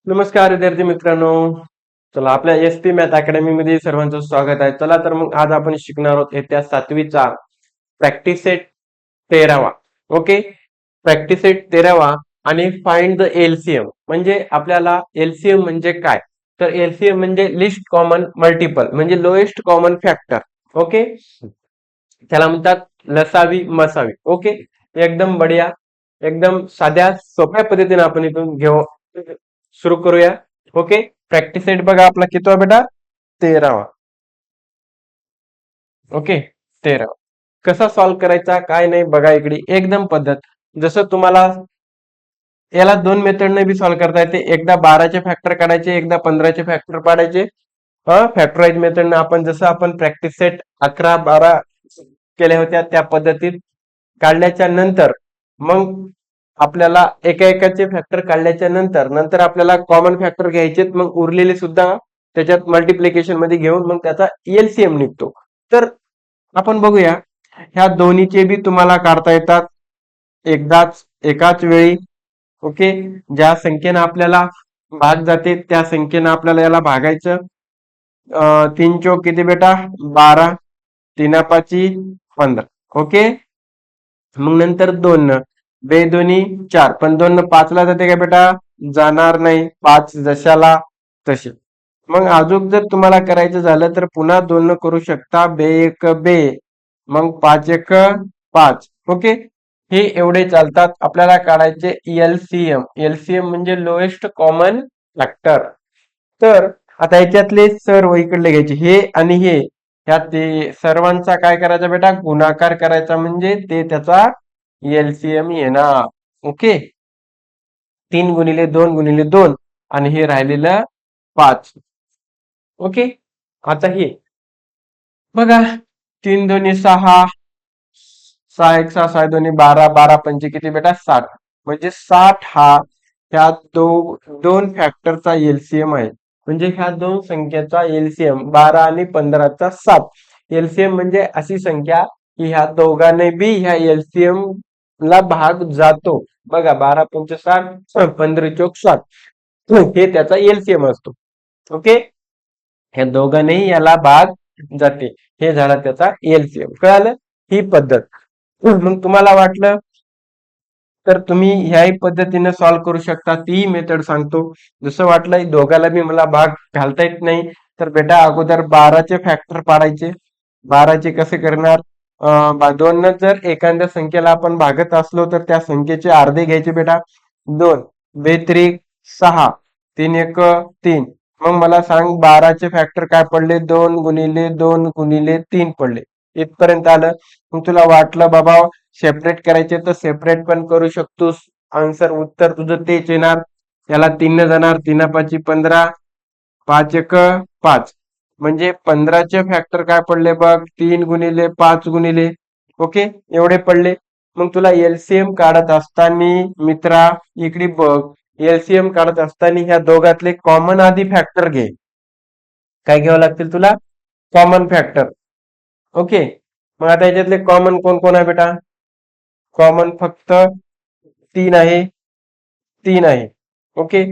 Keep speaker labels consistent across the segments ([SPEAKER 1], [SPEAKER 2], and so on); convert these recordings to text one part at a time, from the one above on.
[SPEAKER 1] नमस्कार विद्यार्थी मित्रांनो. चला आपल्या एस पी मॅथ अकॅडमी मध्ये सर्वांचं स्वागत आहे. चला तर मग आज आपण शिकणार आहोत येत्या 7वीचा प्रॅक्टिस सेट 13वा. ओके, प्रॅक्टिस सेट 13वा आणि फाइंड द एलसीएम. म्हणजे आपल्याला एलसीएम म्हणजे काय, तर एलसीएम म्हणजे लिस्ट कॉमन मल्टिपल म्हणजे लोएस्ट कॉमन फॅक्टर. ओके, त्याला म्हणतात लसावी मसावी. ओके, एकदम बढिया, एकदम साध्या सोप्या पद्धतीने आपण इथून घेऊ सुरू करूया. ओके, प्रॅक्टिस सेट बघा आपला कितवा बेटा, 13वा. ओके, 13वा. कसा सॉल्व्ह करायचा काय नाही बघा, इकडे एकदम पद्धत. जसं तुम्हाला याला दोन मेथडने बी सॉल्व्ह करता येते. एकदा 12चे फॅक्टर काढायचे, एकदा 15चे फॅक्टर पाडायचे. फॅक्टराइज मेथडने आपण जसं आपण प्रॅक्टिस सेट 11 12 केल्या होत्या त्या पद्धतीत काढल्याच्या नंतर मग आपल्याला एका एकाचे फॅक्टर काढल्याच्या नंतर नंतर आपल्याला कॉमन फॅक्टर घ्यायचे, मग उरलेले सुद्धा त्याच्यात मल्टिप्लिकेशन मध्ये घेऊन मग त्याचा एलसीएम निघतो. तर आपण बघूया, ह्या दोन्हीचे बी तुम्हाला काढता येतात एकदाच एकाच वेळी. ओके, ज्या संख्येनं आपल्याला भाग जाते त्या संख्येनं आपल्याला याला भागायचं. 3 चौक किती बेटा, 12, 3 पाची 15. ओके, मग नंतर 2 बे दोन्ही 4, पण 2 5ला जाते का बेटा, जाणार नाही, 5 जशाला तसे. मग अजून जर तुम्हाला करायचं झालं तर पुन्हा 2 करू शकता, बे एक बे, मग 5 एक 5. ओके, हे एवढे चालतात. आपल्याला काढायचे एलसीएम. एलसीएम म्हणजे लोएस्ट कॉमन फॅक्टर. तर आता याच्यातले सर्व इकडले घ्यायचे, हे आणि हे, ह्या ते सर्वांचा काय करायचा बेटा, गुणाकार करायचा, म्हणजे ते त्याचा एलसीएम येणार. ओके, 3 गुणिले 2 गुणिले 2 आणि हे राहिलेलं 5. ओके, आता हे बघा, 3 दोन्ही 6, 6 एक 6, 6 दोन्ही 12, 12 पंचे किती बेटा, 60. म्हणजे 60 हा ह्या दोन फॅक्टरचा एलसीएम आहे. म्हणजे ह्या दोन संख्येचा एलसीएम 12 आणि 15चा 7. एलसीएम म्हणजे अशी संख्या की ह्या दोघांनी बी ह्या एलसीएम ला भाग जातो. बघा, 12 पंचे 60, 15 चौक 60, हे त्याचा एलसीएम असतो. ओके, ह्या दोघांनाही याला भाग जाते, हे झाला त्याचा एलसीएम. कळालं ही पद्धत. मग तुम्हाला वाटलं तर तुम्ही ह्याही पद्धतीने सॉल्व्ह करू शकता. ती मेथड सांगतो. जसं वाटलं दोघाला बी मला भाग घालता येत नाही, तर बेटा अगोदर 12चे फॅक्टर पाडायचे. 12चे कसे करणार, 2 न जर एखाद्या संख्येला आपण भागत असलो तर त्या संख्येचे अर्धे घ्यायचे बेटा. 2 बेत्रिक 6, 3 एक 3. मग मला सांग 12चे फॅक्टर काय पडले, 2 गुणिले 2 गुणिले 3 पडले. इथपर्यंत आलं. मग तुला वाटलं बाबा सेपरेट करायचे तर सेपरेट पण करू शकतोस. आन्सर उत्तर तुझं तेच येणार. याला 3 न जाणार, 3 पाची 15, 5 एक 5. म्हणजे 15चे फॅक्टर काय पडले बघ, 3 गुणिले 5 गुणिले. ओके, एवढे पडले. मग तुला एलसीएम काढत असताना मित्रा इकडे बघ, एलसीएम काढत असताना ह्या दोघातले कॉमन आधी फॅक्टर घे. काय घ्यावं लागतील तुला, कॉमन फॅक्टर. ओके, मग आता याच्यातले कॉमन कोण कोण आहे बेटा, कॉमन फक्त 3 आहे, 3 आहे. ओके,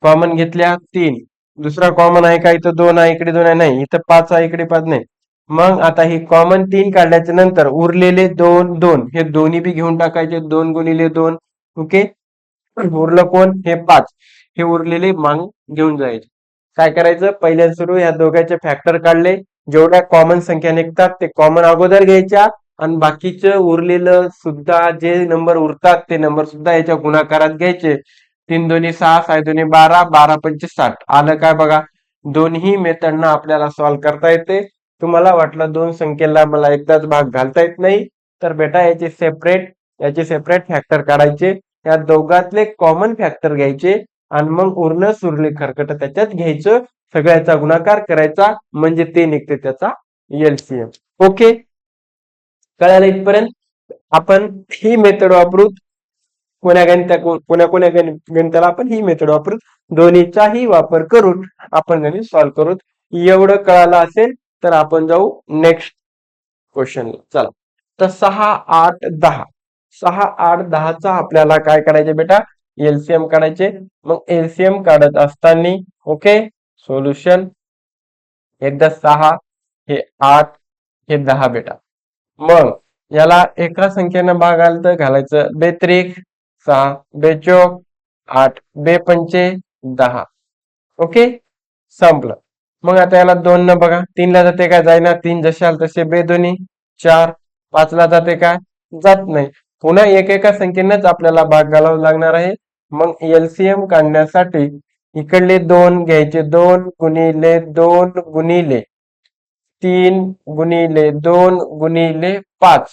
[SPEAKER 1] कॉमन घेतल्या 3. दुसरा कॉमन आहे का, इथं 2 आहे, इकडे 2 आहे, नाही इथं 5 आहे, इकडे 5 नाही. मग आता ही कॉमन 3 काढल्याच्या नंतर उरलेले 2 2 हे दोन्ही बी घेऊन टाकायचे, 2 गुणिले 2. ओके, उरलं कोण, हे 5. हे उरलेले मग घेऊन जायचे. काय करायचं, पहिल्या सुरू या दोघांचे फॅक्टर काढले, जेवढ्या कॉमन संख्या निघतात ते कॉमन अगोदर घ्यायच्या, आणि बाकीचं उरलेलं सुद्धा जे नंबर उरतात ते नंबर सुद्धा याच्या गुणाकारात घ्यायचे. 3 दोन्ही 6, 6 दोन्ही 12, 12 पंचे 60. आलं काय बघा, दोन्ही मेथडनं आपल्याला सॉल्व्ह करता येते. तुम्हाला वाटलं दोन संख्येला मला एकदाच भाग घालता येत नाही, तर बेटा याचे सेपरेट फॅक्टर काढायचे, या दोघातले कॉमन फॅक्टर घ्यायचे, आणि मग उरलं सुरले खरकट त्याच्यात घ्यायचं, सगळ्याचा गुणाकार करायचा, म्हणजे ते निघते त्याचा एलसीएम. ओके, कळालं इथपर्यंत. आपण ही मेथड वापरू, कोण्या गणिताला आपण ही मेथड वापरू, दोन्हीचाही वापर करून आपण गणित सॉल्व्ह करू. एवढं कळालं असेल तर आपण जाऊ नेक्स्ट क्वेश्चन. चला, तर 6 8 10, 6 8 10चा आपल्याला काय करायचे बेटा, एलसीएम काढायचे. मग एलसीएम काढत असताना ओके सोल्युशन एकदा 6 हे 8 हे 10 बेटा. मग याला एका संख्येनं भाग आलं तर घालायचं बेत्रिक 6 बेचोक 8 बेपंचे 10. ओके संपलं. मग आता याला 2 न बघा 3 ला जाते काय जाईना 3 जसे आले तसे बेदोनी 4 5 ला जाते काय जात नाही. पुन्हा एका संख्येनंच आपल्याला भाग घालावा लागणार आहे. मग एलसीएम काढण्यासाठी इकडले 2 घ्यायचे 2 गुणिले 2 गुणिले 3 गुणिले 2 गुणिले 5.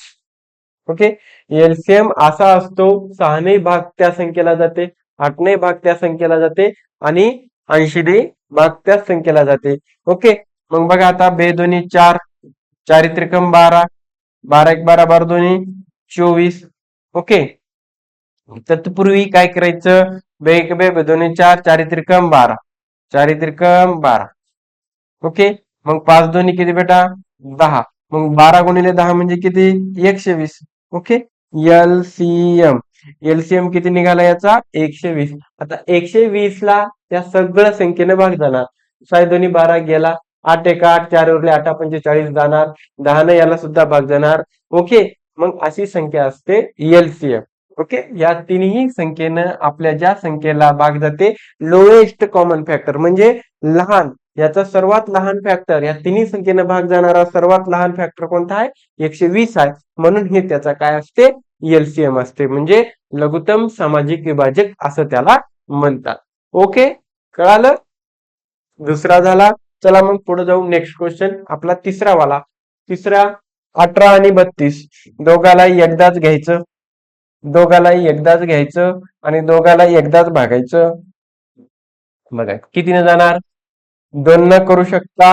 [SPEAKER 1] ओके एलसीएम असा असतो 6ने भाग त्या संख्येला जाते 8ने भाग त्या संख्येला जाते आणि 80ने भाग त्या संख्येला जाते. ओके मग बघा आता बेदोनी 4 4 त्रिकम 12 12 1 12 12 दोन्ही 24. ओके तत्पूर्वी काय करायचं बे एक बे दोन्ही 4 4 त्रिकम 12 4 त्रिकम 12. ओके मग 5 दोन्ही किती बेटा 10. मग 12 गुणिले 10 म्हणजे किती 120. ओके एलसीएम एलसीएम किती निघाला याचा 120. आता 120 ला त्या सगळ्या संख्येने भाग जाणार 6 दोन्ही 12 गेला 8 1 8 4 उरले 8 पंचे 40 जाणार 10 ने याला सुद्धा भाग जाणार. ओके मग अशी संख्या असते एलसीएम. ओके या तिन्ही संख्येनं आपल्या ज्या संख्येला भाग जाते लोएस्ट कॉमन फॅक्टर म्हणजे लहान याचा सर्वात लहान फॅक्टर या तिन्ही संख्येनं भाग जाणारा सर्वात लहान फॅक्टर कोणता आहे 120 आहे. म्हणून हे त्याचा काय असते एलसीएम असते म्हणजे लघुत्तम सामाजिक विभाजक असं त्याला म्हणतात. ओके कळालं. दुसरा झाला. चला मग पुढे जाऊ नेक्स्ट क्वेश्चन आपला तिसरा वाला. तिसरा 18 आणि 32 दोघालाही एकदाच घ्यायचं दोघालाही एकदाच घ्यायचं आणि दोघालाही एकदाच भागायचं. बघा कितीने जाणार 2 न करू शकता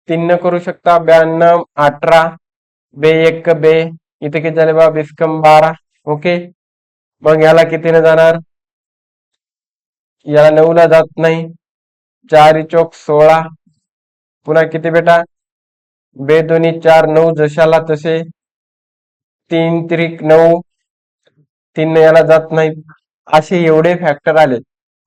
[SPEAKER 1] 3 न करू शकता 92 18 बे 1 बे इथे किती झाले बा 20 12. ओके मग याला कितीने जाणार याला 9 ला जात नाही 4 चौक 16. पुन्हा किती बेटा बे दोन्ही 4 9 जशाला तसे 3 त्रिक 9 3 याला जात नाही. असे एवढे फॅक्टर आले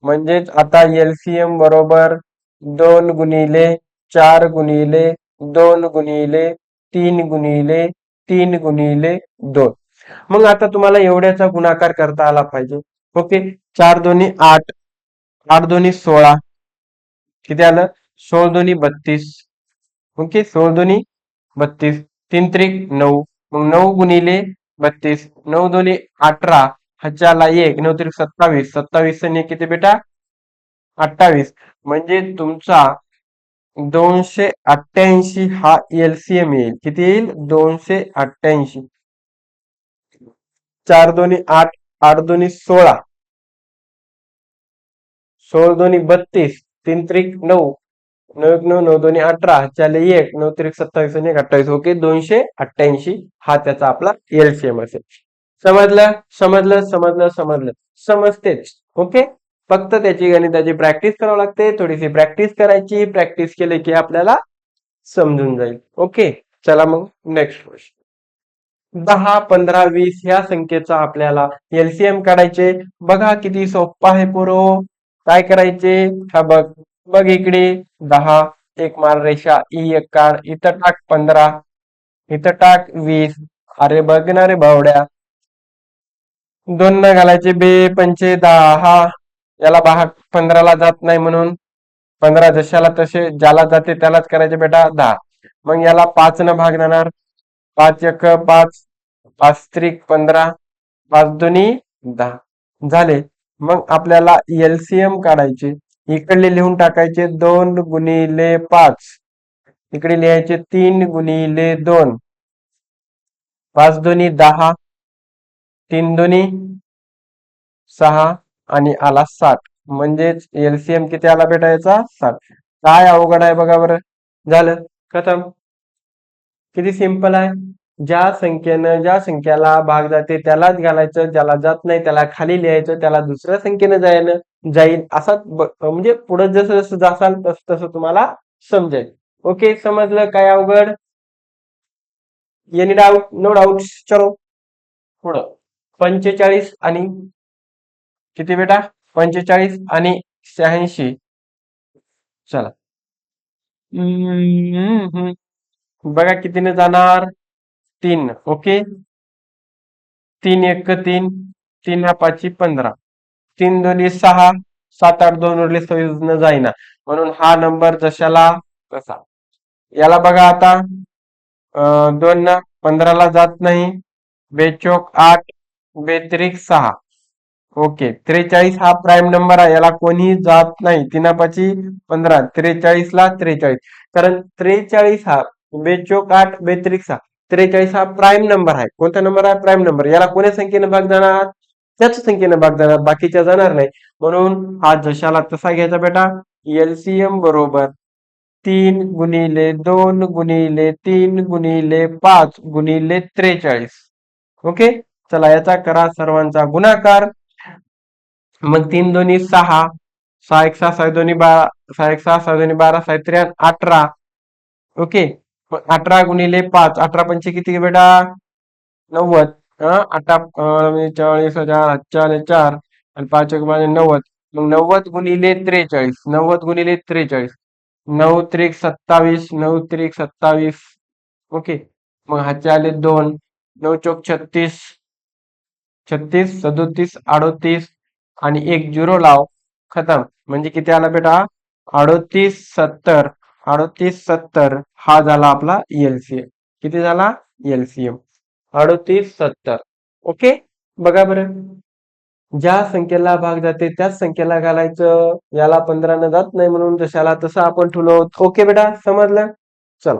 [SPEAKER 1] म्हणजेच आता एलसीएम बरोबर 2 गुणिले 4 गुणिले 2 गुणिले 3 गुणिले 3 गुणिले 2. मग आता तुम्हाला एवढ्याचा गुणाकार करता आला पाहिजे. ओके 4 दोन्ही 8 8 दोन्ही 16 किती आलं 16 दोन्ही 32. ओके 16 दोन्ही 32 3 त्रिक 9 मग 9 गुणिले 32 9 दोन्ही 18 ह्याच्याला 1 9 त्रिक 27 27 ने किती बेटा 28 म्हणजे तुमचा 288 हा एलसीएम येईल. किती येईल 288. 4 दोन्ही 8 8 दोन्ही 16 16 दोन्ही 32 3 त्रिक 9 9 1 9 9 दोन्ही 18 चाले 1 9 त्रिक 27 आणि 28. ओके 288 हा त्याचा आपला एलसीएम असेल. समजलं समजलं समजलं समजलं समजतेच. ओके फक्त त्याची गणिताची प्रॅक्टिस करावी लागते थोडीशी प्रॅक्टिस करायची प्रॅक्टिस केली की आपल्याला समजून जाईल. ओके चला मग नेक्स्ट क्वेश्चन 10 15 20 ह्या संख्येचा आपल्याला एलसीएम काढायचे. बघा किती सोपं आहे पोरो. काय करायचे हा बघ बघ इकडे 10 एक मार रेषा ई एक काढ इथं टाक 15 इथं टाक 20. अरे बघ ना रे भावड्या 2 न घालायचे बे पंचे 10 याला भाग 15 ला जात नाही म्हणून 15 जशाला तसे ज्याला जाते त्यालाच करायचे बेटा 10. मग याला 5 न भाग जाणार 5 1 5 5 त्रिक 15 5 दोन्ही 10 झाले. मग आपल्याला एलसीएम काढायचे. इकडे लिहून टाकायचे 2 गुणिले 5 इकडे लिहायचे 3 गुणिले 2 5 दोन्ही 10 3 दोन्ही 6 आणि आला 7 म्हणजेच एलसीएम किती आला भेटायचा 7. काय अवघड आहे बघा बरं. झालं खतम. किती सिंपल आहे. ज्या संख्याला भाग जाते त्यालाच घालायचं ज्याला जात नाही त्याला खाली लिहायचं त्याला दुसऱ्या संख्येनं जाईल असा म्हणजे पुढे जसं जसं जासाल तसं तसं तुम्हाला समजेल. ओके समजलं काय अवघड एनी डाऊट नो डाऊट. चलो पुढं 45 आणि किती बेटा? 45 आणि 86. चला. बघा कितीने जाणार? 3. ओके. 3 1 3, 3 5 15, 3 2 6, 7 8 2 उरले 26 न जाईना, म्हणून हा नंबर जशाला तसा. याला बघा आता 2 ना 15 ला जात नाही, बेचोक 8, बेत्रिक 6. ओके. 43 हा प्राईम नंबर आहे, याला कोणी जात नाही. 3 5 15, 43 ला 43, कारण 43 हा बेचोक 8 बेत्रिक 6, 43 हा प्राईम नंबर आहे. कोणता नंबर आहे? Prime number. याला कोण्या संख्येने भाग जाणार? त्याच संख्येने भाग जाणार, बाकीच्या जाणार नाही. म्हणून हा जशाला तसा घ्यायचा बेटा. एलसीएम बरोबर 3 गुणिले 2 गुणिले 3 गुणिले 5 गुणिले 43. ओके. चला याचा करा सर्वांचा गुणाकार. मग 3 2 6, 6 1 6, 6 2 12, 6 1 6, 6 2 12, 6 3 18. ओके. मग 18 गुणिले 5, 18 पंचे किती बेटा? 90. 40,000 आणि 5 1 90. मग 90 गुणिले 43, 90 गुणिले 43, 9 त्रिक 27, 9 त्रिक 27. ओके. मग ह्याचे आले 2, 9 चौक 36, 36 37 38 आणि 1 झिरो लाव. खतम. म्हणजे किती आला बेटा? 38 70. 38 70 हा झाला आपला एलसीएम. किती झाला? एलसीएम 38 70. ओके. बघा बरं, ज्या संख्येला भाग जाते त्याच संख्येला घालायचं. याला 15 न जात नाही, म्हणून जशाला तसं आपण ठेवलो. ओके बेटा, समजलं? चला,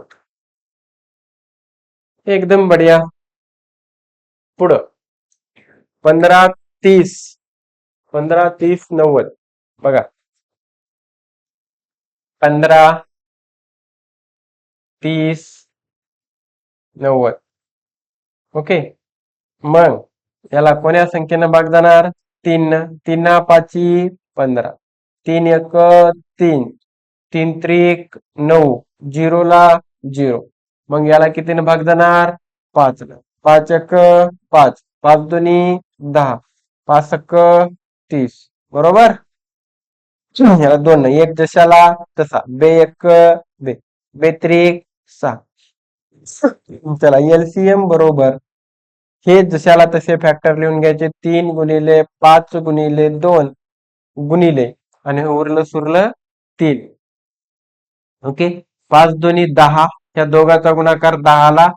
[SPEAKER 1] एकदम बढिया. पुढं 15 30, 15 30 90. बघा 15 30 90. ओके. मग याला कोण्या संख्येनं भाग जाणार? 3 न. 3 5 15, 3 1 3, 3 त्रिक 9, 0 ला 0. मग याला कितीने भाग जाणार? 5 न. 5 1 5, 5 दोन्ही 10, 5 1 30. बरोबर. याला 2 न. 1 जशाला तसा. बे 1 बे, बेत्रिक 6. चला एलसीएम बरोबर, हे जशाला तसे फॅक्टर लिहून घ्यायचे. 3 गुणिले 5 गुणिले 2 गुणिले आणि उरलं सुरलं 3. ओके. 5 दोन्ही 10, या दोघाचा गुणाकार 10 ला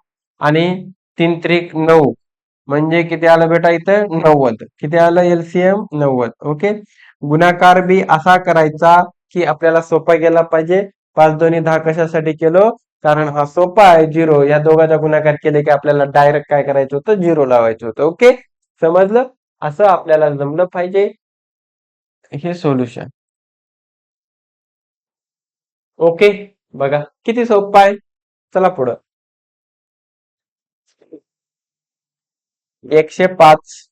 [SPEAKER 1] आणि 3 त्रिक 9, म्हणजे किती आलं बेटा? इथं 90. किती आलं? एलसीएम 90. ओके. गुणाकार बी असा करायचा की आपल्याला सोपा गेला पाहिजे. 5 दोन्ही 10 कशासाठी केलो? कारण हा सोपा आहे. 0 या दोघाचा गुणाकार केले की आपल्याला डायरेक्ट काय करायचं होतं? 0 लावायचं होतं. ओके, समजलं? असं आपल्याला जमलं पाहिजे. हे सोल्युशन. ओके. बघा किती सोपं आहे. चला पुढं. 105,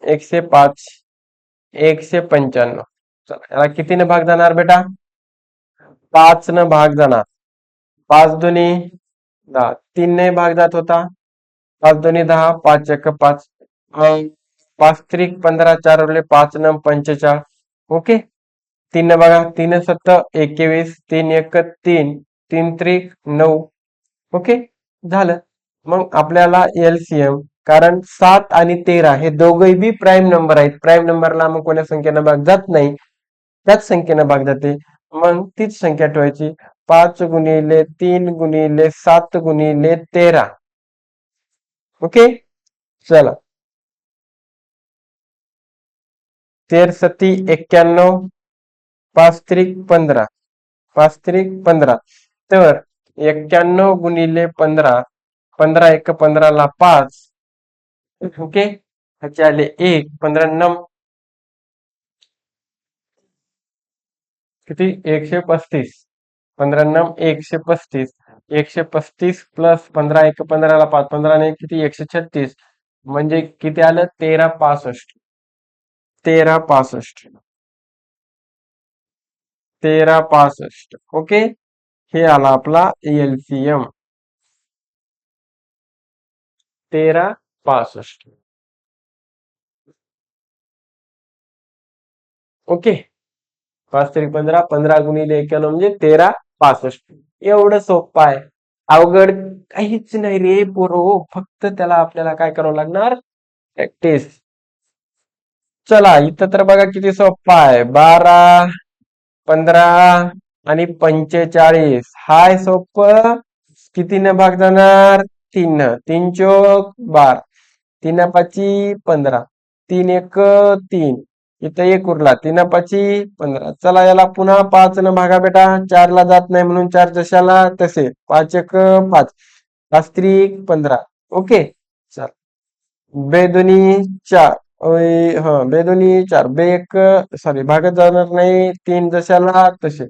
[SPEAKER 1] 105, 195. चला याला कितीने भाग जाणार बेटा? 5 न भाग जाणार. 5 दोन्ही 10, 3 ने भाग जात होता. 5 दोन्ही 10, 5 1 5, 5 त्रिक 15, 4 उरले 5 न 45. ओके. 3 न बघा, 3 7 21, 3 1 3, 3 त्रिक 9. ओके, झालं. मग आपल्याला एलसीएम, कारण 7 आणि 13 हे दोघे बी प्राईम नंबर आहेत. प्राईम नंबरला मग कोण्या संख्येनं भाग जात नाही, त्याच संख्येनं भाग जाते. मग तीच संख्या ठेवायची. 5 गुणिले 3 गुणिले 7 गुणिले 13. ओके. चला, 13 सती 91, 5 त्रिक 15, 5 त्रिक 15. तर 91 गुणिले 15, 15 1 15 ला 5. ओके. ह्याचे आले 1, 15 नम किती? 135. 15 नम 135. 135 प्लस 15 1 15 ला 5, 15 ने किती? 136. म्हणजे किती आलं? 1365. 1365. 1365. ओके. हे आला आपला एलसीएम 1365. ओके, 5 3 15, 15 × 91 म्हणजे 1365. एवढं सोपं आहे. अवघड काहीच नाही रे पोरो, फक्त त्याला आपल्याला काय करावं लागणार, प्रॅक्टिस. चला इथं तर बघा किती सोपं आहे. 12 15 आणि 45, हाय सोपं. कितीनं भाग जाणार, 3 3 चोक 12, 3 5 15, 3 1 3, इथं 1 उरला, 3 5 15. चला याला पुन्हा 5 न भागा बेटा, 4 ला जात नाही म्हणून 4 जशाला तसे, 5 1 5, 5 3 15. ओके, चल, बेदोनी 4, बेदोनी 4, बे 1 सॉरी भागत जाणार नाही, 3 जशाला तसे.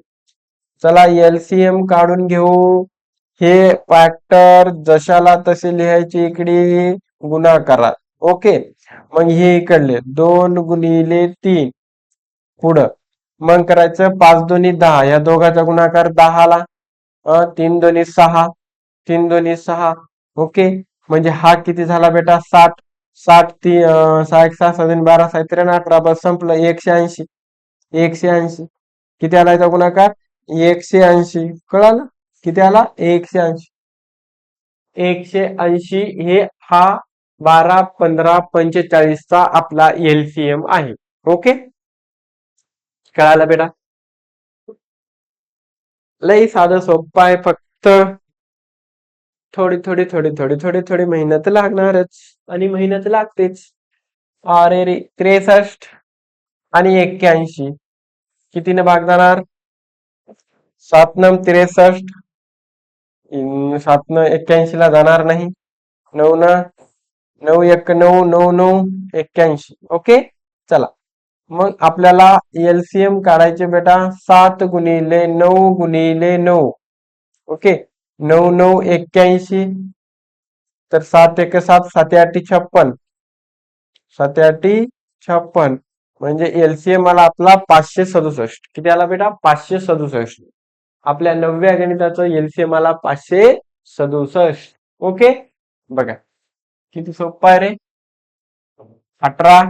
[SPEAKER 1] चला एलसीएम काढून घेऊ. हे फॅक्टर जशाला तसे लिहायचे इकडे गुणाकारात. ओके, मग हे इकडले 2 × 3 पुढं, मग करायचं 5 2 10, या दोघाचा गुणाकार 10ला, 3 2 6, 3 2 6. ओके, म्हणजे हा किती झाला बेटा, 60. 60 6 1 6 7 12 7 18, बस संपलं. 180. 180 किती आला याचा गुणाकार, 180. कळालं, किती आला, 180. 180 हे हा 12 15 45चा आपला एलसीएम आहे. ओके, कळालं बेटा, लई साधं सोपं आहे. फक्त थोडी थोडी थोडी थोडी थोडी थोडी मेहनत लागणारच, आणि मेहनत लागतेच. अरे रे, 63 आणि 81 कितीने भाग जाणार, 7 9 63, 7 9 81 ला जाणार नाही, 9 न 9 1 9 9 9 81. ओके, चला मग आपल्याला एलसीएम काढायचे बेटा, 7 × 9 × 9. ओके, 9 9 81, तर 7 1 7, 7 8 56, 7 8 56, म्हणजे एलसीएम आला आपला 567. किती आला बेटा, 567. आपल्या 9व्या गणिताचं एलसीएम आला 567. ओके, बघा किती सोपं आहे रे. 18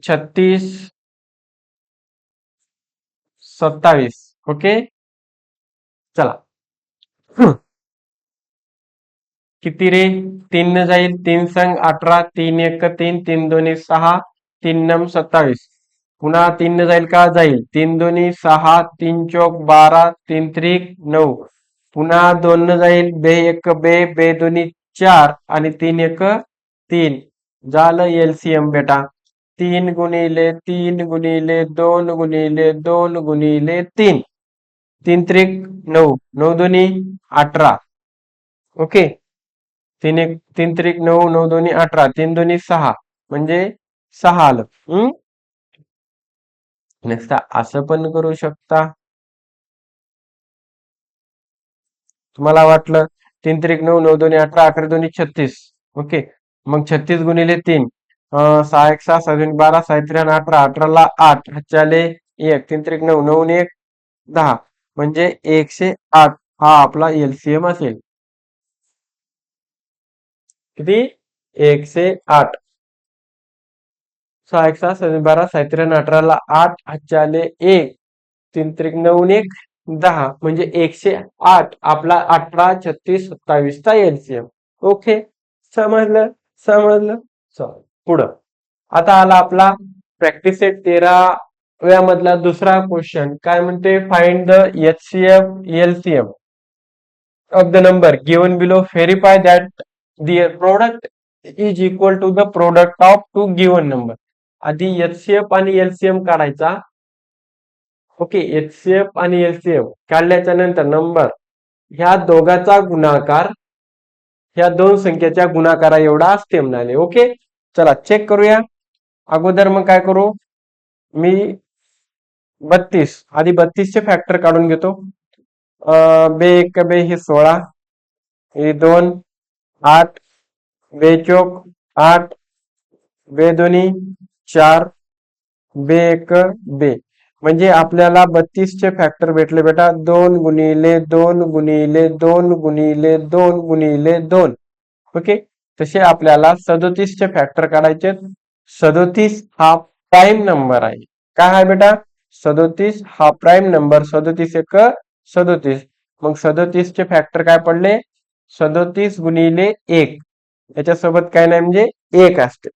[SPEAKER 1] 36 27. ओके, चला, किती रे, 3 न जाईल, 3 संग 18, 3 1 3, 3 2 6, 3 9 27. पुन्हा 3 न जाईल का, जाईल, 3 2 6, 3 चौक 12, 3 3 9. पुन्हा 2 न जाईल, बे 1 बे, बे 2 4 आणि 3 1 3. झालं एलसीएम बेटा, 3 × 3 × 2 × 2 × 3, 3 3 9, 9 2 18. ओके, 3 1 3 3 9, 9 2 18, 3 2 6, म्हणजे 6 आलं. नसता असं पण करू शकता. तुम्हाला वाटलं 3 3 9, 9 2 18, 11 2 36. ओके, मग 36 × 3, 6 1 6 7 12, 7 3 18, 18 ला 8, 1, 3 3 9, 9 1 10, म्हणजे 108 हा आपला एलसीएम असेल. किती, 108. 6 1 6 7 12, 7 3 18 ला 8, 1, 3 3 9 1 10, म्हणजे 108 आपला 18 36 27 चा एलसीएम. ओके, समजलं, समजलं. चल पुढं, आता आला आपला प्रॅक्टिस सेट 13व्या मधला दुसरा क्वेश्चन. काय म्हणते, find the HCF LCM of the number given below, verify that the product is equal to the product of two given number. आधी एचसीएफ आणि एलसीएम काढायचा. ओके, एचसीएफ आणि एलसीएम काढल्याच्या नंतर नंबर ह्या दोघाचा गुणाकार ह्या दोन संख्येच्या गुणाकारा एवढा असते म्हणाले. ओके, चला चेक करूया. अगोदर मग काय करू, मी 32 आधी 32 चे फॅक्टर काढून घेतो. बे 1 बे हे 16, हे 2 8, बे चौक 8, बे 2 4, बे 1 बे, म्हणजे आपल्याला 32 चे फॅक्टर भेटले बेटा, 2 × 2 × 2 × 2 × 2. ओके, तसे आपल्याला 37 चे फॅक्टर काढायचे. 37 हा प्राईम नंबर आहे. काय आहे बेटा? 37 हा प्राईम नंबर, 37 एक 37. मग 37 चे फॅक्टर काय पडले? 37 गुणिले 1, याच्यासोबत काय नाही म्हणजे 1 असते.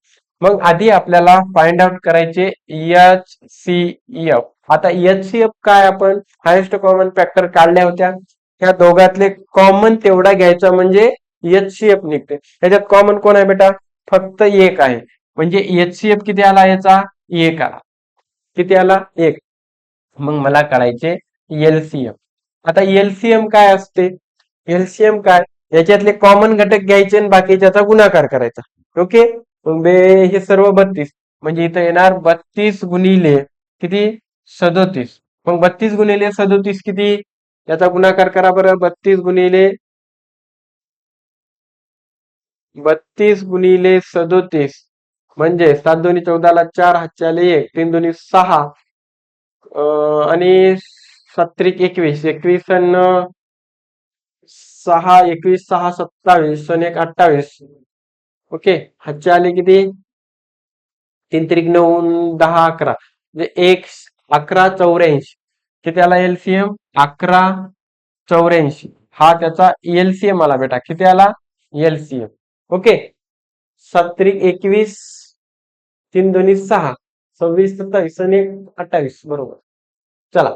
[SPEAKER 1] मग आधी आपल्याला फाइंड आउट करायचे HCF. आता HCF काय, आपण हायेस्ट कॉमन फॅक्टर काढल्या होत्या, ह्या दोघातले कॉमन तेवढा घ्यायचा म्हणजे HCF निघते. त्याच्यात कॉमन कोण आहे बेटा? फक्त 1 आहे. म्हणजे HCF किती आला याचा? 1 आला. किती आला? 1. मग मला काढायचे LCM. आता LCM काय असते? LCM काय? याच्यातले कॉमन घटक घ्यायचे आणि बाकीच्याचा गुणाकार करायचा. ओके. मग हे सर्व 32, म्हणजे इथं येणार 32 गुणिले किती? 37. मग 32 गुणिले 37 किती? याचा गुणाकार करा बरं. 32 गुणिले 37 म्हणजे 7 दोन्ही 14 ला 4, हातचे आले 1, 3 दोन्ही 6, आणि 7 त्रिक 21, 21 आणि 6, 21 6 27 आणि 1 28. ओके. हातचे आले किती? 3 त्रिक 9, 10 11, म्हणजे 1 11 84. किती आला LCM? 11 84. हा त्याचा LCM आला बेटा. किती आला? LCM. ओके. 7 त्रिक 21, 3 दोन्ही 6, 26 27 आणि 28. बरोबर. चला,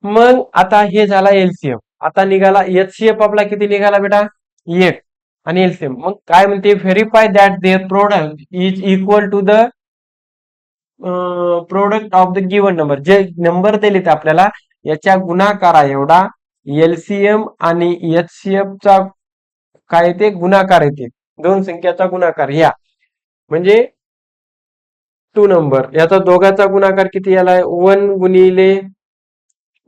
[SPEAKER 1] मग आता हे झाला LCM. आता निघाला HCF. आपला किती निघाला बेटा? 1. आणि LCM मग काय म्हणते? Verify that their product is equal to the product of the given number. जे नंबर दिलेत आपल्याला याच्या गुणाकारा एवढा LCM आणि HCF चा काय ते गुणाकार येते. दोन संख्याचा गुणाकार ह्या म्हणजे 2 नंबर. याचा दोघाचा गुणाकार किती आलाय? 1 गुणिले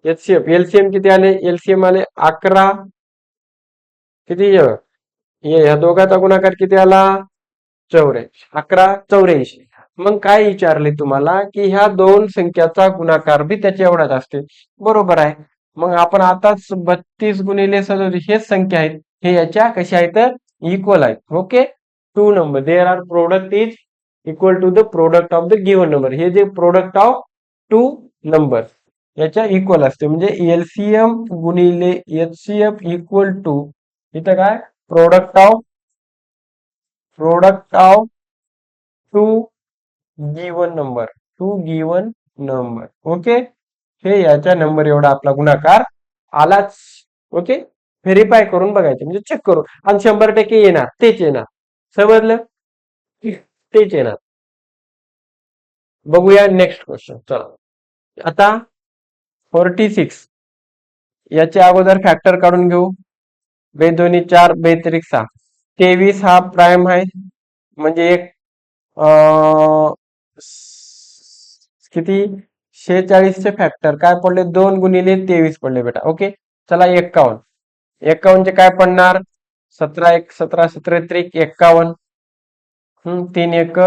[SPEAKER 1] HCF. LCM किती आले? LCM आले 11. किती? ह्या दोघाचा गुणाकार किती आला? 84. 11 84. मग काय विचारले तुम्हाला की ह्या दोन संख्याचा गुणाकार बी त्याच्या एवढाच असते. बरोबर आहे. मग आपण आताच 32 गुणिले 37 हेच संख्या आहेत, हे याच्या कशा आहेत? इक्वल आहेत. Okay. 2 number there are product is equal to the product of the given number. हे जे प्रोडक्ट ऑफ 2 नंबर याच्या इक्वल असते. म्हणजे LCM गुणिले HCF इक्वल टू इथं काय? Product of two given number. Okay. हे याच्या नंबर एवढा आपला गुणाकार आलाच. ओके. व्हेरीफाय करून बघायचं म्हणजे चेक करू, आणि 100% येणार, तेच येणार. समजलं? तेच येणार. बघूया नेक्स्ट क्वेश्चन. चला, आता 46 याच्या अगोदर फॅक्टर काढून घेऊ. 2 दोन्ही 4, 2 त्रिक 6, 23 हा प्राइम आहे. म्हणजे एक किती? 46 चे फॅक्टर काय पडले? 2 गुणिले 23 पडले बेटा. ओके. चला, 51. 51 चे काय पडणार? 17 1 17, 17 त्रिक 51, 3 1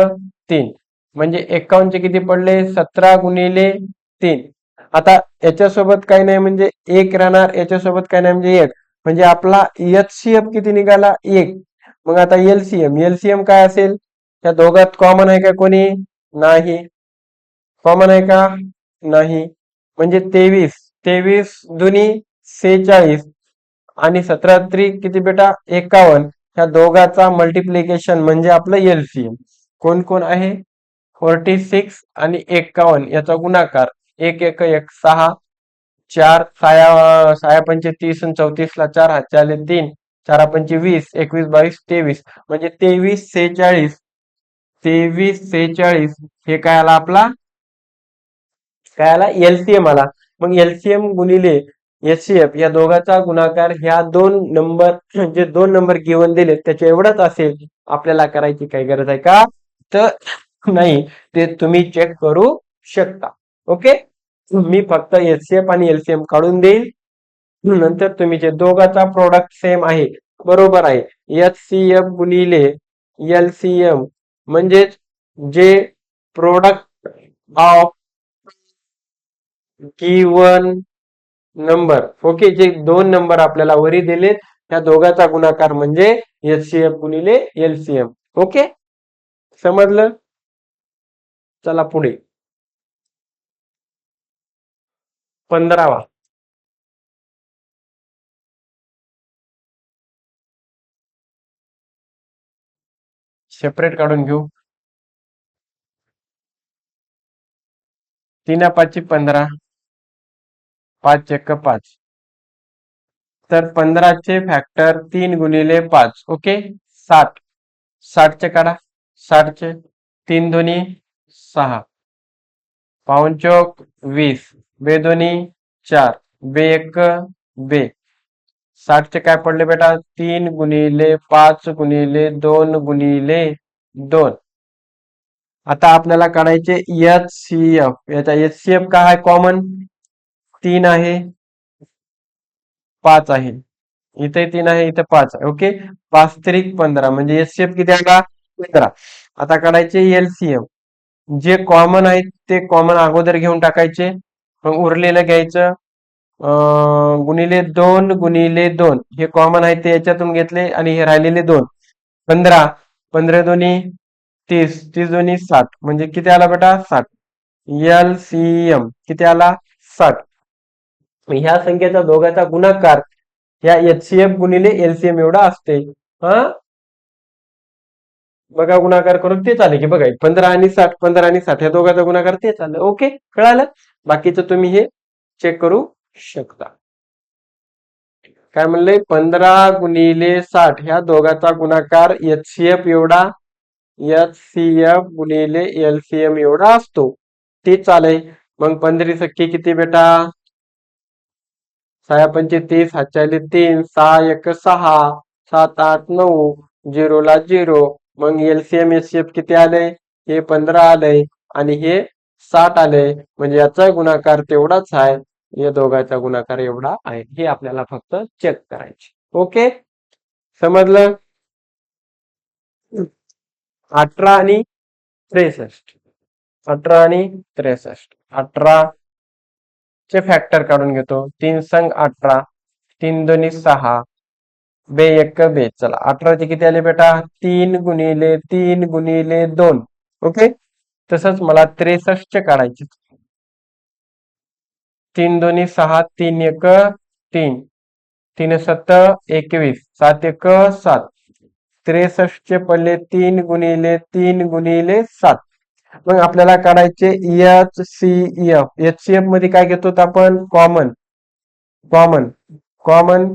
[SPEAKER 1] 3. म्हणजे 51 चे किती पडले? 17 गुणिले 3. आता याच्यासोबत काही नाही म्हणजे 1 राहणार, याच्यासोबत काही नाही म्हणजे 1. म्हणजे आपला HCF किती निघाला? 1. मग आता LCM काय असेल? त्या दोघात कॉमन आहे का कोणी? नाही. कॉमन आहे का? नाही. म्हणजे 23 दुनी 46 आणि 17 त्रिक किती बेटा? 51. ह्या दोघाचा मल्टिप्लिकेशन म्हणजे आपलं LCM. कोण कोण आहे? 46 आणि 51 याचा गुणाकार 1 1 1 6, 4 6 पंचे 30 आणि 34 ला 4 हात आले 3, 4 पंचे 20, 21 22 23. म्हणजे 23 46 हे काय आला आपला? काय आला? LCM आला. मग LCM गुणिले HCF या दोघाचा गुणाकार ह्या दोन नंबर जे 2 नंबर गिवन दिले त्याच्या एवढाच असेल. आपल्याला करायची काही गरज आहे का? तर नाही. ते तुम्ही चेक करू शकता. ओके. मी फक्त HCF आणि LCM काढून देईल, नंतर तुम्ही जे दोघाचा प्रोडक्ट सेम आहे, बरोबर आहे, HCF गुणिले LCM म्हणजेच जे product of given number. Okay. जे 2 नंबर आपल्याला वरी दिलेत त्या दोघाचा गुणाकार म्हणजे HCF गुणिले LCM. ओके. समजलं? चला पुढे. 15वा. सेपरेट काढून घेऊ. 3 5 15, 5 1 5. तर 15चे फॅक्टर 3 गुणिले 5. ओके, 60. 60चे काढा. 60चे 3 दोन्ही 6, पाऊण चौक 20, बे दोन्ही 4, बे एक बे. 60चे काय पडले बेटा? 3 गुणिले 5 गुणिले 2 गुणिले 2. आता आपल्याला काढायचे HCF. याचा HCF काय आहे? कॉमन 3 आहे, 5 आहे. इथे 3 आहे, इथे 5 आहे. ओके, 5 त्रिक 15 म्हणजे HCF किती आला? 15. आता काढायचे LCM. जे कॉमन आहेत ते कॉमन अगोदर घेऊन टाकायचे, मग उरलेलं घ्यायचं गुणिले 2 गुणिले 2. हे कॉमन आहे ते याच्यातून घेतले आणि हे राहिलेले 2. 15, 15 दोन्ही 30, 30 दोन्ही 60 म्हणजे किती आला बेटा? 60. LCM किती आला? 60. ह्या संख्येचा दोघांचा गुणाकार ह्या HCF गुणिले LCM एवढा असते. हा, बघा गुणाकार करून तेच आले की बघा 15 आणि 60, 15 आणि 60 ह्या दोघांचा गुणाकार तेच आलं. ओके, कळालं? बाकीचं तुम्ही हे चेक करू शकता. काय म्हणले? 15 गुणिले 60 ह्या दोघांचा गुणाकार HCF एवढा, HCF गुणिले LCM एवढा असतो. ते चालेल. मग 15 सक्के किती बेटा? 6 पंचे 30, 3, 6 1 6, 7 8 9, 0 ला 0. मग LCM HCF किती आले? हे 15 आले आणि हे 60 आले. म्हणजे याचा गुणाकार तेवढाच आहे, या दोघांचा गुणाकार एवढा आहे. हे आपल्याला फक्त चेक करायचे. ओके, समजलं? 18 आणि 63. 18 आणि 63. 18 चे फॅक्टर काढून घेतो. 3 संग 18, 3 दोन्ही 6, बे एक बे. चला, 18चे किती आले बेटा? 3 गुणिले 3 गुणिले 2. ओके, तसंच मला 63चे काढायचे. 3 दोन्ही 6, 3 1 3, 3 7 21, 7 1 7. 63चे पडले 3 गुणिले 3 गुणिले 7. मग आपल्याला काढायचे HCF. HCF मध्ये काय घेतो आपण? कॉमन कॉमन कॉमन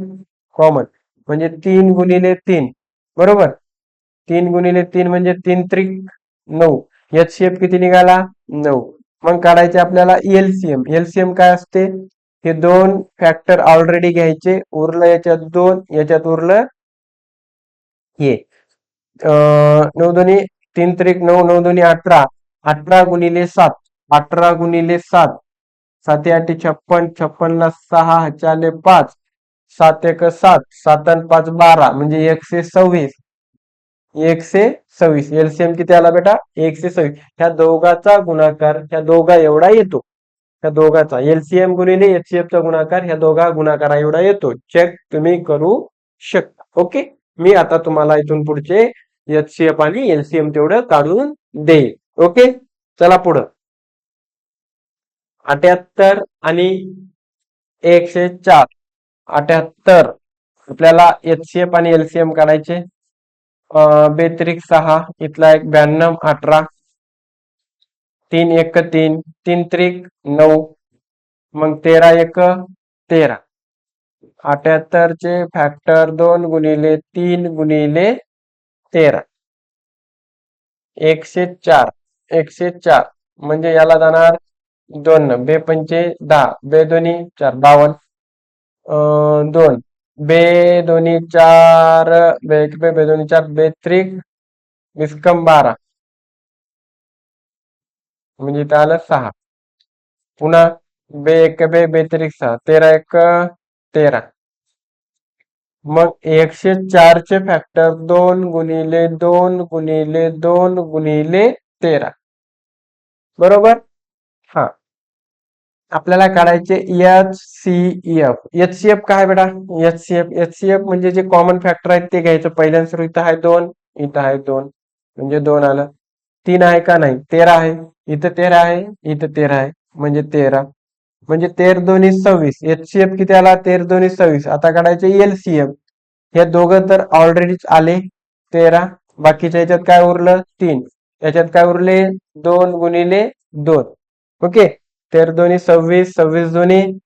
[SPEAKER 1] कॉमन म्हणजे 3 गुणिले 3. बरोबर, 3 गुणिले 3 म्हणजे 3 त्रिक 9. HCF किती निघाला? 9. मग काढायचे आपल्याला LCM. LCM काय असते? हे दोन फॅक्टर ऑलरेडी घ्यायचे. उरलं याच्यात 2, याच्यात उरलं हे 9 दोन्ही 3 त्रिक 9, 9 दोन्ही 18, 18 गुणिले 7, 18 गुणिले 7, 7 8 56, 56 ला 6 चाले 5, 7 1 7, 7 आणि 5 12 म्हणजे 126. 126 LCM किती आला बेटा? 126. ह्या दोघाचा गुणाकार ह्या दोघा एवढा येतो. ह्या दोघाचा LCM गुणिले HCF चा गुणाकार ह्या दोघा गुणाकारा एवढा येतो. चेक तुम्ही करू शकता. ओके, मी आता तुम्हाला इथून पुढचे HCF आणि LCM तेवढं काढून देईल. ओके, चला पुढं. 78 आणि 104. 78 आपल्याला HCF आणि LCM काढायचे. बेत्रिक 6, इथला एक 92, 18, 3 1 3, 3 त्रिक 9, मग 13 1 13. 78 चे फॅक्टर 2 गुणिले 3 गुणिले 13, 104. 104 म्हणजे याला जाणार 2, बे पंचे 10, बे दोन्ही 4 52, 2 बे दोन्ही 4, बे एक बे दोन्ही 4, बे त्रिक 12 म्हणजे इथं आलं 6. पुन्हा बे एक बे त्रिक 6, 13 1 13. मग 104 चे फॅक्टर 2 गुणिले 2 गुणिले 2 गुणिले 13. बरोबर? हा, आपल्याला काढायचे HCF. HCF काय बेटा? HCF म्हणजे जे कॉमन फॅक्टर आहेत ते घ्यायचं. पहिल्यांदा इथं आहे 2, इथं आहे 2 म्हणजे 2 आलं. 3 आहे का? नाही. 13 आहे, इथं 13 आहे, इथं 13 आहे म्हणजे 13. म्हणजे 13 2 26. एचसीएफ किती आला? 13 2 26. आता काढायचे एलसीएफ. हे दोघं तर ऑलरेडीच आले 13. बाकीच्या याच्यात काय उरलं? 3. याच्यात काय उरले? 2 × 2. ओके. 13 2 26. 26 2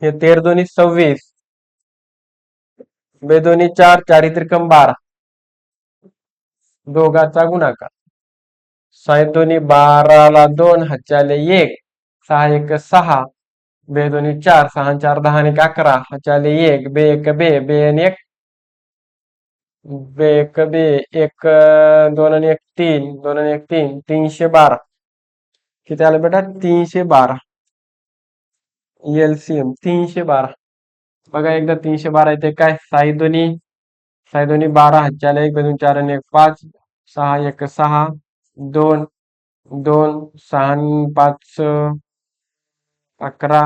[SPEAKER 1] हे 13 2 26. 2 2 4. 4 × 3 12. दोघाचा गुणाकार. 6 2 12 2 हातचे 1. 6 1 6. 2 2 4. 6 4 10 आणि 11. हातचे 1. 2 1 2. 2 आणि 1. 2 1 2. 1 2 आणि 1 3. 2 आणि 1 3. 312. किती आलं बेटा? 312. एलसीएम 312. बघा एकदा 312 येते काय? 6 2 12 हातच्याला 1 2 4 आणि 1 5. 6 1 6. 2 2 6 5 11.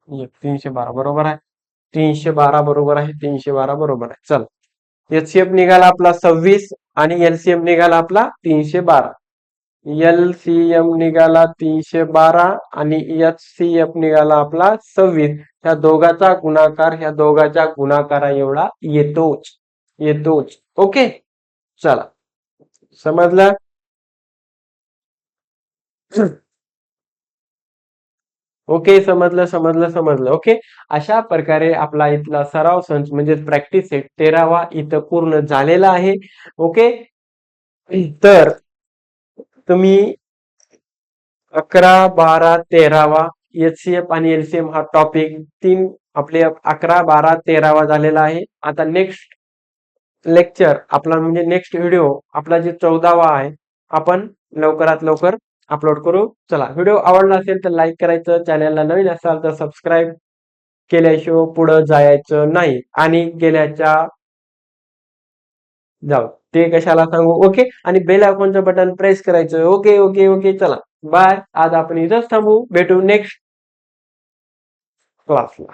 [SPEAKER 1] 312 बरोबर आहे. 312 बरोबर आहे. 312 बरोबर आहे. चल, एचसीएफ निघाला आपला 26 आणि एलसीएम निघाला आपला 312. एलसीएम निघाला 312 आणि एचसीएफ निघाला आपला 26. ह्या दोघाच्या गुणाकारा एवढा येतोच. ओके. चला, समजलं? ओके, समजलं. ओके. अशा प्रकारे आपला इथला सराव संच म्हणजे प्रॅक्टिस सेट 13वा इथं पूर्ण झालेला आहे. ओके. तर तुम्ही 11 12 13वा एचसीएफ आणि एलसीएम हा टॉपिक 3 आपले 11 12 13वा झालेला आहे. आता नेक्स्ट लेक्चर आपला म्हणजे नेक्स्ट व्हिडिओ आपला जे 14वा आहे, आपण लवकरात लवकर अपलोड करू. चला, व्हिडिओ आवडला असेल तर लाईक करायचं, चॅनलला नवीन असाल तर सबस्क्राईब केल्याशिवाय पुढे जायचं नाही. आणि गेल्याच्या जाऊ ते कशाला सांगू. ओके. आणि बेल आयकॉनचं बटन प्रेस करायचं. ओके. चला, बाय. आज आपण इथंच थांबू. भेटू नेक्स्ट क्लासला.